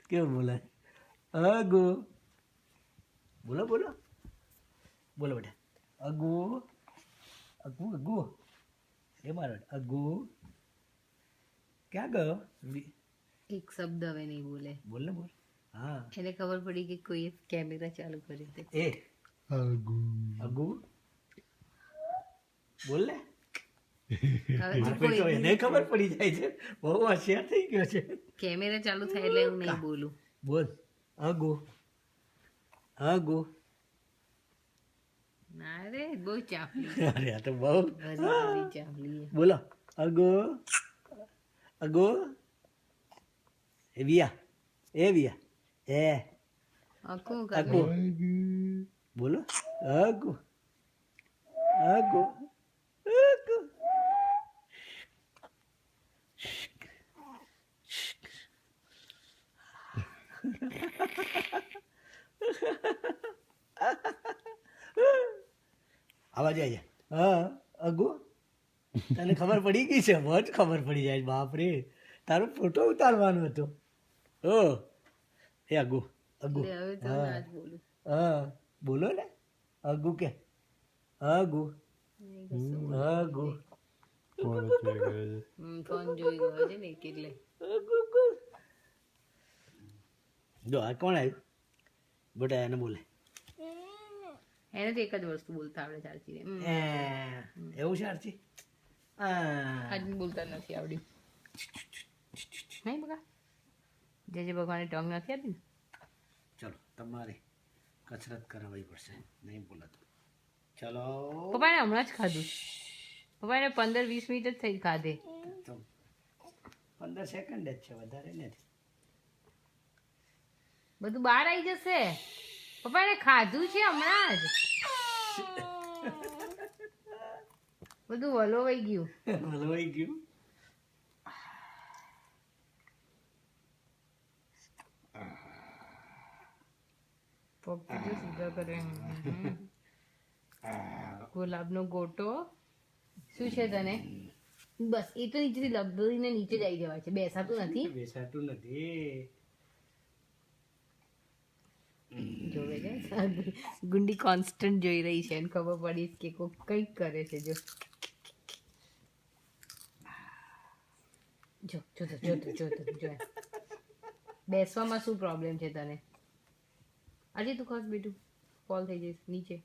કેવું બોલાય? અગુ. બોલો બોલો બોલો બેટા. અગુ અગુ અગુ. એ મારો અગુ ક્યાં ગયો? એક શબ્દ હવે નહીં બોલે. બોલ ને બોલ. હા એને ખબર પડી કે કોઈ કેમેરા ચાલુ કર્યો તે. એ અગુ અગુ બોલ ને. હવે મારા કોઈ પેટો એને ખબર પડી જાય છે. બહુ હોશિયાર થઈ ગયો છે. કેમેરા ચાલુ થાય એટલે હું નહીં બોલું. બોલ અગુ અગુ. ના રે બહુ ચાપલી. અરે આ તો બહુ ભરી ચાપલી. બોલો અગુ અગુ. એ વિયા એ વિયા એ આખું અગુ. કરે. બોલો અગુ અગુ અગુ. આવા જાય. હા અગુ તને ખબર પડી ગઈ છે? બહુ જ ખબર પડી જાય. બાપ રે તારો ફોટો ઉતારવાનો હતો. ઓ એ અગુ અગુ. એટલે હવે તો ના જ બોલું. હા બોલો ને અગુ કે અગુ નહીં કશું બોલું. અગુ. ફોન જોઈ ગયો છે ને એટલે. જો આ કોણ આવ્યું? બેટા એને બોલે. એને તો એક જ વસ્તુ બોલતા આવડે ચાલતી રે. એવું છે આરતી? આજ બોલતા નથી આવડ્યું. નહીં બકા જે ભગવાને ટંગ નથી આપી ને. ચલો તમારે કસરત કરાવવી પડશે. નહીં બોલાતું. ચલો પપ્પાને હમણાં જ ખાધું. પપ્પાને 15-20 મિનિટ જ થઈ ખાધે. તો 15 સેકન્ડ જ છે, વધારે નથી. બધું બહાર આવી જશે. પપ્પાને ખાધું છે હમણાં જ. બધું વલોવાઈ ગયું. હલવાઈ ગયું. પગ જો સીધા કરે. ગુલાબનો ગોટો શું છે તને? બસ એ તો નીચેથી લબડીને નીચે જ આવી જવાય છે. બેસાતું નથી. બેસાતું નથી. જોવે છે ગુંડી કોન્સ્ટન્ટ જોઈ રહી છે એને ખબર પડી કે કોઈ કંઈક કરે છે. જો જો જો જો જો બેસવામાં શું પ્રોબ્લેમ છે તને? આજે તું ખસ બેટું ફોલ થઈ જઈશ નીચે.